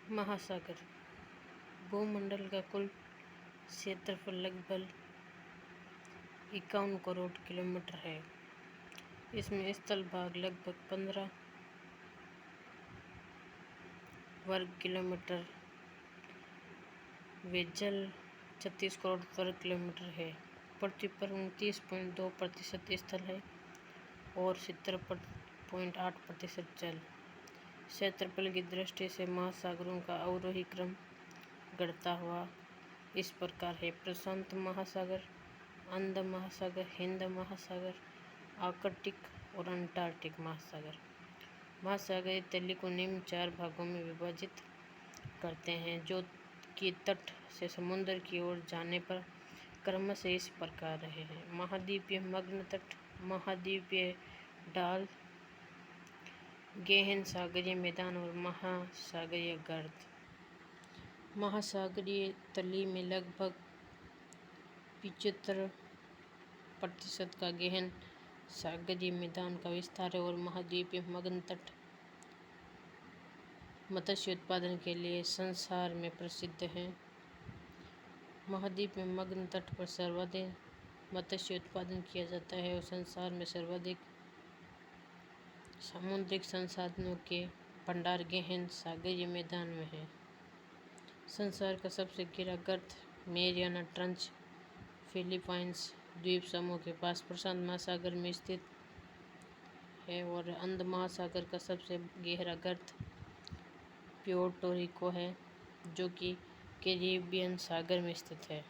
महासागर भूमंडल का कुल क्षेत्रफल लगभग 51 करोड़ किलोमीटर है। इसमें स्थल भाग लगभग 15 वर्ग किलोमीटर व जल 36 करोड़ वर्ग किलोमीटर है। पृथ्वी पर 29.2% स्थल है और 70.8% जल। क्षेत्रफल की दृष्टि से महासागरों का अवरोही क्रम घटता हुआ इस प्रकार है: प्रशांत महासागर, अंध महासागर, हिंद महासागर, आर्कटिक और अंटार्कटिक महासागर। महासागरीय तली को निम्न 4 भागों में विभाजित करते हैं, जो कि तट से समुद्र की ओर जाने पर क्रमशः इस प्रकार रहे हैं: महाद्वीपीय मग्न तट, महाद्वीपीय ढाल, गहन सागरीय मैदान और महासागरीय गर्त। महासागरीय तली में लगभग 75% का गहन सागरीय मैदान का विस्तार है और महाद्वीपीय मग्न तट मत्स्य उत्पादन के लिए संसार में प्रसिद्ध है। महाद्वीप में मग्न तट पर सर्वाधिक मत्स्य उत्पादन किया जाता है और संसार में सर्वाधिक समुद्री संसाधनों के भंडार गहन सागरीय मैदान में है। संसार का सबसे गहरा गर्त मैरियाना ट्रंच फिलीपाइंस द्वीप समूह के पास प्रशांत महासागर में स्थित है और अंध महासागर का सबसे गहरा गर्त प्यूर्टो रिको है, जो कि कैरिबियन सागर में स्थित है।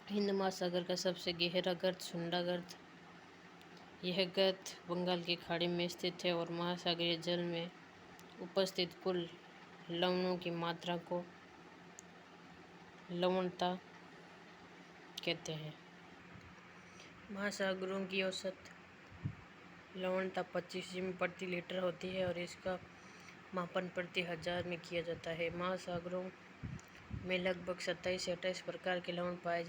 हिंद महासागर का सबसे गहरा गर्त सुंडा गर्त। यह गर्त बंगाल की खाड़ी में स्थित है और महासागरीय जल में उपस्थित कुल लवणों की मात्रा को लवणता कहते हैं। महासागरों की औसत लवणता 25 जिमी प्रति लीटर होती है और इसका मापन प्रति 1000 में किया जाता है। महासागरों में लगभग 27 से 28 प्रकार के लवण पाए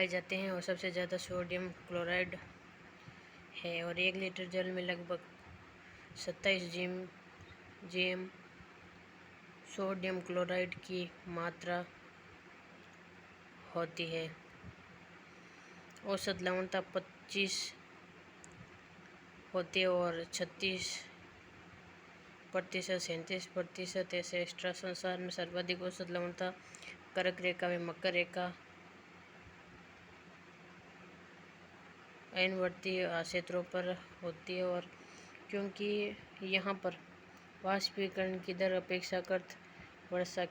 जाते हैं और सबसे ज़्यादा सोडियम क्लोराइड है और 1 लीटर जल में लगभग 27 जीएम सोडियम क्लोराइड की मात्रा होती है। औसत लवणता 25 होती है और 36% 37% ऐसे एक्स्ट्रा। संसार में सर्वाधिक औसत लवणता कर्क रेखा व मकर रेखा अयनवर्तीय क्षेत्रों पर होती है और क्योंकि यहाँ पर वाष्पीकरण की दर अपेक्षाकृत वर्षा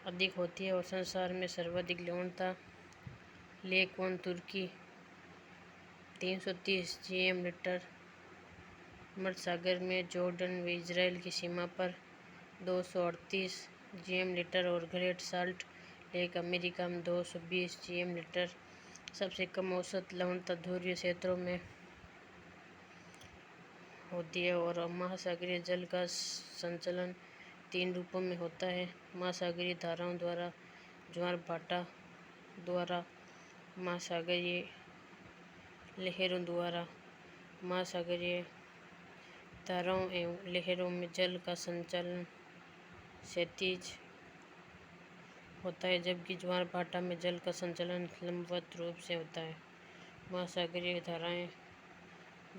अधिक होती है और संसार में सर्वाधिक लवणता लेक वन तुर्की 330 जीएम लीटर, मध्य सागर में जॉर्डन व इजराइल की सीमा पर 238 जीएम लीटर और ग्रेट साल्ट लेक अमेरिका में 220 जीएम लीटर। सबसे कम औसत लवणता ध्रुवीय क्षेत्रों में होती है और महासागरीय जल का संचलन 3 रूपों में होता है: महासागरीय धाराओं द्वारा, ज्वार भाटा द्वारा, महासागरीय लहरों द्वारा। महासागरीय धाराओं एवं लहरों में जल का संचलन क्षैतिज होता है, जबकि ज्वार भाटा में जल का संचलन लंबवत रूप से होता है। महासागरीय धाराएं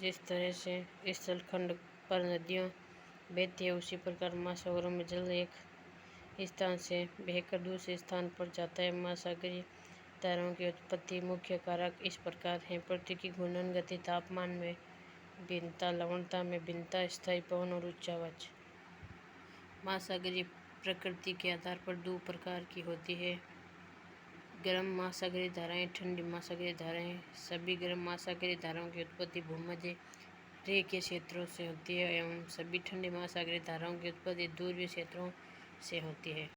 जिस तरह से स्थलखंड पर नदियां बहती है, उसी प्रकार महासागरों में जल एक स्थान से बहकर दूसरे स्थान पर जाता है। महासागरीय धाराओं की उत्पत्ति मुख्य कारक इस प्रकार हैं: पृथ्वी की घूर्णन गति, तापमान में भिन्नता, लवणता में भिन्नता, स्थायी पवन और उच्च आवाज। महासागरीय प्रकृति के आधार पर 2 प्रकार की होती है: गर्म महासागरीय धाराएं, ठंडी महासागरीय धाराएं। सभी गर्म महासागरीय धाराओं की उत्पत्ति भूमध्य रेखीय क्षेत्रों से होती है एवं सभी ठंडी महासागरीय धाराओं की उत्पत्ति ध्रुवीय क्षेत्रों से होती है।